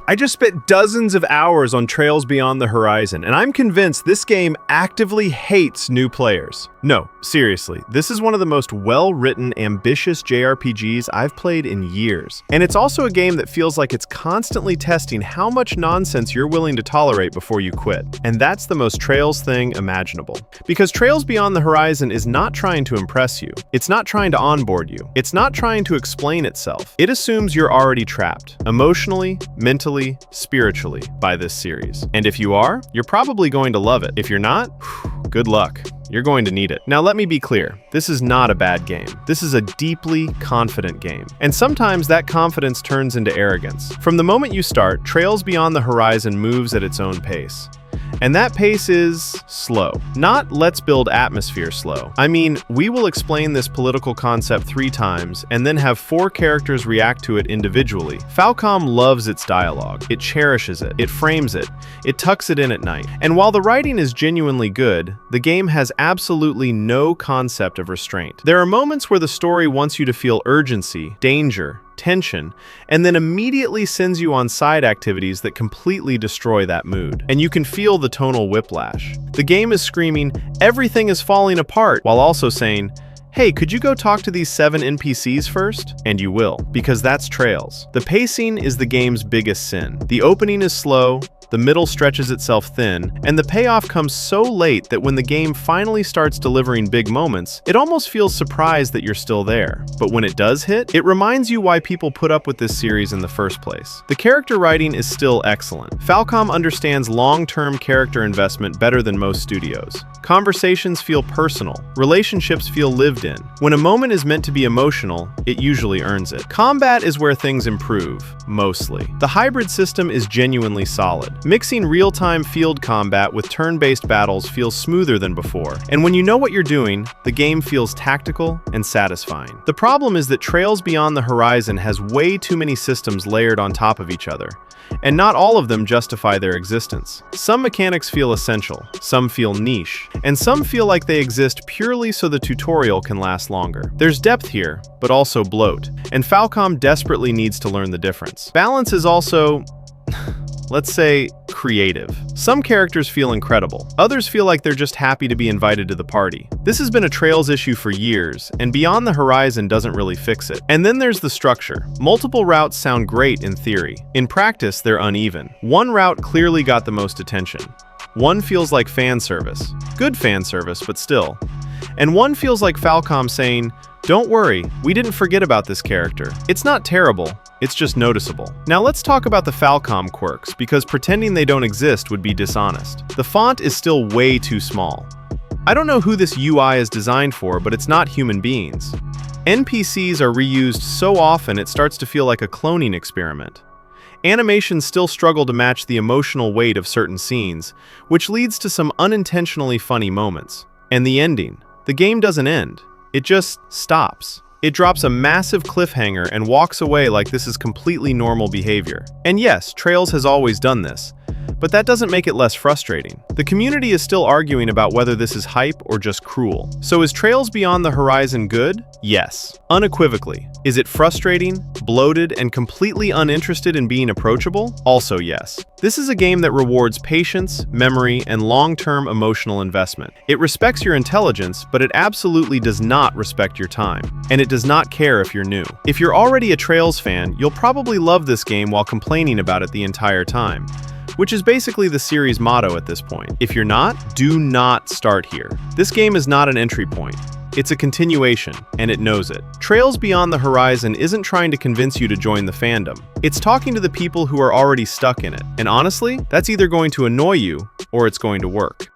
I just spent dozens of hours on Trails Beyond the Horizon, and I'm convinced this game actively hates new players. No, seriously, this is one of the most well-written, ambitious JRPGs I've played in years. And it's also a game that feels like it's constantly testing how much nonsense you're willing to tolerate before you quit. And that's the most Trails thing imaginable. Because Trails Beyond the Horizon is not trying to impress you. It's not trying to onboard you. It's not trying to explain itself. It assumes you're already trapped, emotionally, mentally, spiritually, by this series. And if you are, you're probably going to love it. If you're not, good luck. You're going to need it. Now let me be clear, this is not a bad game. This is a deeply confident game. And sometimes that confidence turns into arrogance. From the moment you start, Trails Beyond the Horizon moves at its own pace. And that pace is slow. Not let's build atmosphere slow. I mean, we will explain this political concept 3 times and then have 4 characters react to it individually. Falcom loves its dialogue. It cherishes it. It frames it. It tucks it in at night. And while the writing is genuinely good, the game has absolutely no concept of restraint. There are moments where the story wants you to feel urgency, danger, tension, and then immediately sends you on side activities that completely destroy that mood. And you can feel the tonal whiplash. The game is screaming, everything is falling apart, while also saying, hey, could you go talk to these 7 NPCs first? And you will, because that's Trails. The pacing is the game's biggest sin. The opening is slow, the middle stretches itself thin, and the payoff comes so late that when the game finally starts delivering big moments, it almost feels surprised that you're still there. But when it does hit, it reminds you why people put up with this series in the first place. The character writing is still excellent. Falcom understands long-term character investment better than most studios. Conversations feel personal. Relationships feel lived in. When a moment is meant to be emotional, it usually earns it. Combat is where things improve, mostly. The hybrid system is genuinely solid. Mixing real-time field combat with turn-based battles feels smoother than before, and when you know what you're doing, the game feels tactical and satisfying. The problem is that Trails Beyond the Horizon has way too many systems layered on top of each other, and not all of them justify their existence. Some mechanics feel essential, some feel niche, and some feel like they exist purely so the tutorial can last longer. There's depth here, but also bloat, and Falcom desperately needs to learn the difference. Balance is also let's say, creative. Some characters feel incredible. Others feel like they're just happy to be invited to the party. This has been a Trails issue for years, and Beyond the Horizon doesn't really fix it. And then there's the structure. Multiple routes sound great in theory. In practice, they're uneven. One route clearly got the most attention. One feels like fan service. Good fan service, but still. And one feels like Falcom saying, don't worry, we didn't forget about this character. It's not terrible, it's just noticeable. Now let's talk about the Falcom quirks, because pretending they don't exist would be dishonest. The font is still way too small. I don't know who this UI is designed for, but it's not human beings. NPCs are reused so often it starts to feel like a cloning experiment. Animations still struggle to match the emotional weight of certain scenes, which leads to some unintentionally funny moments. And the ending. The game doesn't end. It just stops. It drops a massive cliffhanger and walks away like this is completely normal behavior. And yes, Trails has always done this, but that doesn't make it less frustrating. The community is still arguing about whether this is hype or just cruel. So is Trails Beyond the Horizon good? Yes, unequivocally. Is it frustrating, bloated, and completely uninterested in being approachable? Also yes. This is a game that rewards patience, memory, and long-term emotional investment. It respects your intelligence, but it absolutely does not respect your time. And it does not care if you're new. If you're already a Trails fan, you'll probably love this game while complaining about it the entire time, which is basically the series motto at this point. If you're not, do not start here. This game is not an entry point. It's a continuation, and it knows it. Trails Beyond the Horizon isn't trying to convince you to join the fandom. It's talking to the people who are already stuck in it. And honestly, that's either going to annoy you, or it's going to work.